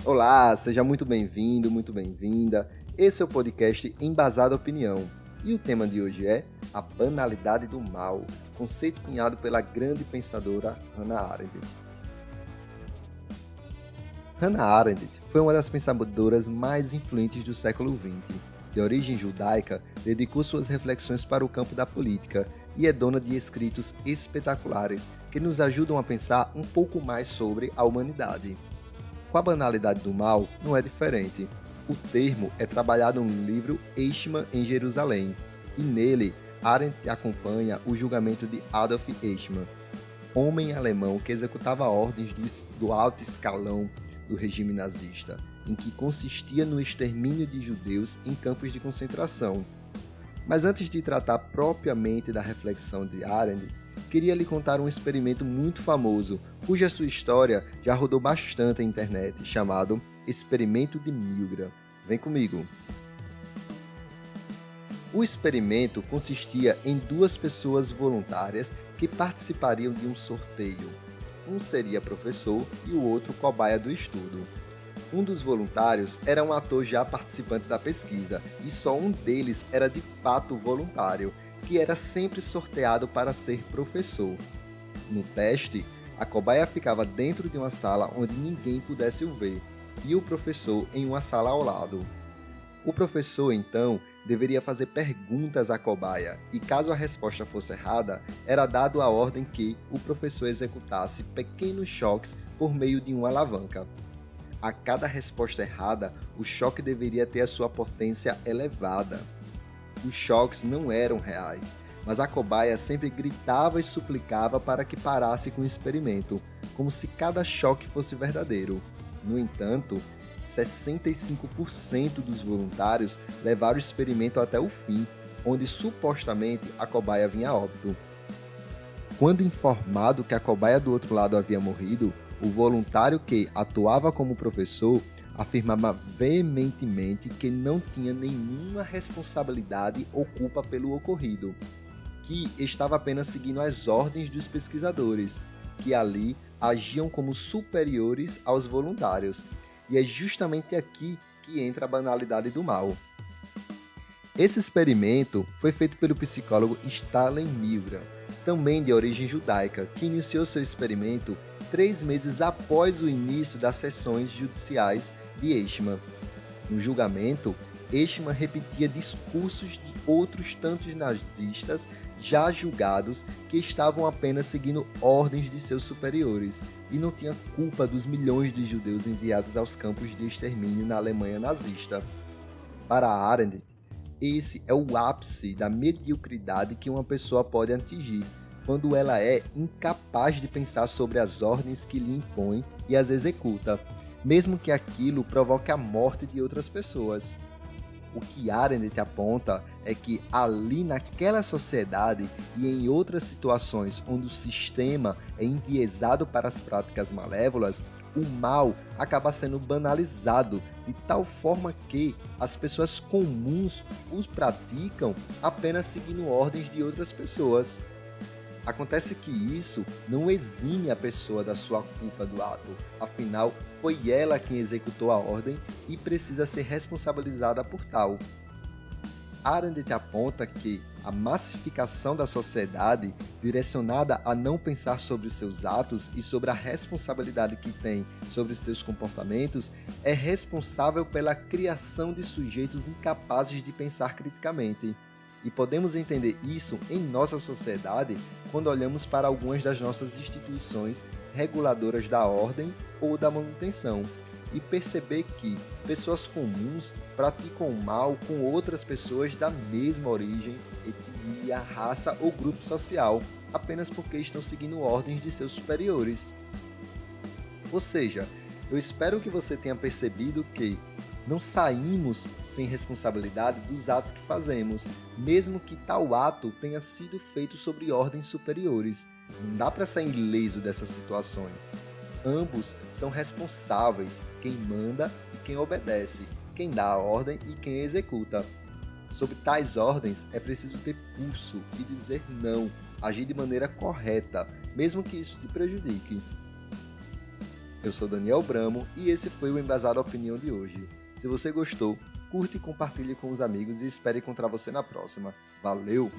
Olá, seja muito bem-vindo, muito bem-vinda. Esse é o podcast Embasada Opinião. E o tema de hoje é a banalidade do mal, conceito cunhado pela grande pensadora Hannah Arendt. Hannah Arendt foi uma das pensadoras mais influentes do século XX. De origem judaica, dedicou suas reflexões para o campo da política e é dona de escritos espetaculares que nos ajudam a pensar um pouco mais sobre a humanidade. Com a banalidade do mal, não é diferente. O termo é trabalhado no livro Eichmann em Jerusalém, e nele Arendt acompanha o julgamento de Adolf Eichmann, homem alemão que executava ordens do alto escalão do regime nazista, em que consistia no extermínio de judeus em campos de concentração. Mas antes de tratar propriamente da reflexão de Arendt, queria lhe contar um experimento muito famoso, cuja sua história já rodou bastante na internet, chamado Experimento de Milgram. Vem comigo! O experimento consistia em duas pessoas voluntárias que participariam de um sorteio. Um seria professor e o outro cobaia do estudo. Um dos voluntários era um ator já participante da pesquisa, e só um deles era de fato voluntário, que era sempre sorteado para ser professor. No teste, a cobaia ficava dentro de uma sala onde ninguém pudesse o ver, e o professor em uma sala ao lado. O professor, então, deveria fazer perguntas à cobaia, e caso a resposta fosse errada, era dado a ordem que o professor executasse pequenos choques por meio de uma alavanca. A cada resposta errada, o choque deveria ter a sua potência elevada. Os choques não eram reais, mas a cobaia sempre gritava e suplicava para que parasse com o experimento, como se cada choque fosse verdadeiro. No entanto, 65% dos voluntários levaram o experimento até o fim, onde supostamente a cobaia vinha a óbito. Quando informado que a cobaia do outro lado havia morrido, o voluntário que atuava como professor afirmava veementemente que não tinha nenhuma responsabilidade ou culpa pelo ocorrido, que estava apenas seguindo as ordens dos pesquisadores, que ali agiam como superiores aos voluntários. E é justamente aqui que entra a banalidade do mal. Esse experimento foi feito pelo psicólogo Stanley Milgram, também de origem judaica, que iniciou seu experimento 3 meses após o início das sessões judiciais de Eichmann. No julgamento, Eichmann repetia discursos de outros tantos nazistas já julgados que estavam apenas seguindo ordens de seus superiores e não tinha culpa dos milhões de judeus enviados aos campos de extermínio na Alemanha nazista. Para Arendt, esse é o ápice da mediocridade que uma pessoa pode atingir, quando ela é incapaz de pensar sobre as ordens que lhe impõe e as executa, mesmo que aquilo provoque a morte de outras pessoas. O que Arendt aponta é que ali naquela sociedade e em outras situações onde o sistema é enviesado para as práticas malévolas, o mal acaba sendo banalizado de tal forma que as pessoas comuns os praticam apenas seguindo ordens de outras pessoas. Acontece que isso não exime a pessoa da sua culpa do ato, afinal, foi ela quem executou a ordem e precisa ser responsabilizada por tal. Arendt aponta que a massificação da sociedade, direcionada a não pensar sobre seus atos e sobre a responsabilidade que tem sobre seus comportamentos, é responsável pela criação de sujeitos incapazes de pensar criticamente. E podemos entender isso em nossa sociedade quando olhamos para algumas das nossas instituições reguladoras da ordem ou da manutenção e perceber que pessoas comuns praticam o mal com outras pessoas da mesma origem, etnia, raça ou grupo social, apenas porque estão seguindo ordens de seus superiores. Ou seja, eu espero que você tenha percebido que não saímos sem responsabilidade dos atos que fazemos, mesmo que tal ato tenha sido feito sobre ordens superiores. Não dá para sair ileso dessas situações. Ambos são responsáveis, quem manda e quem obedece, quem dá a ordem e quem executa. Sob tais ordens, é preciso ter pulso e dizer não, agir de maneira correta, mesmo que isso te prejudique. Eu sou Daniel Bramo e esse foi o Embasado Opinião de hoje. Se você gostou, curte e compartilhe com os amigos e espero encontrar você na próxima. Valeu!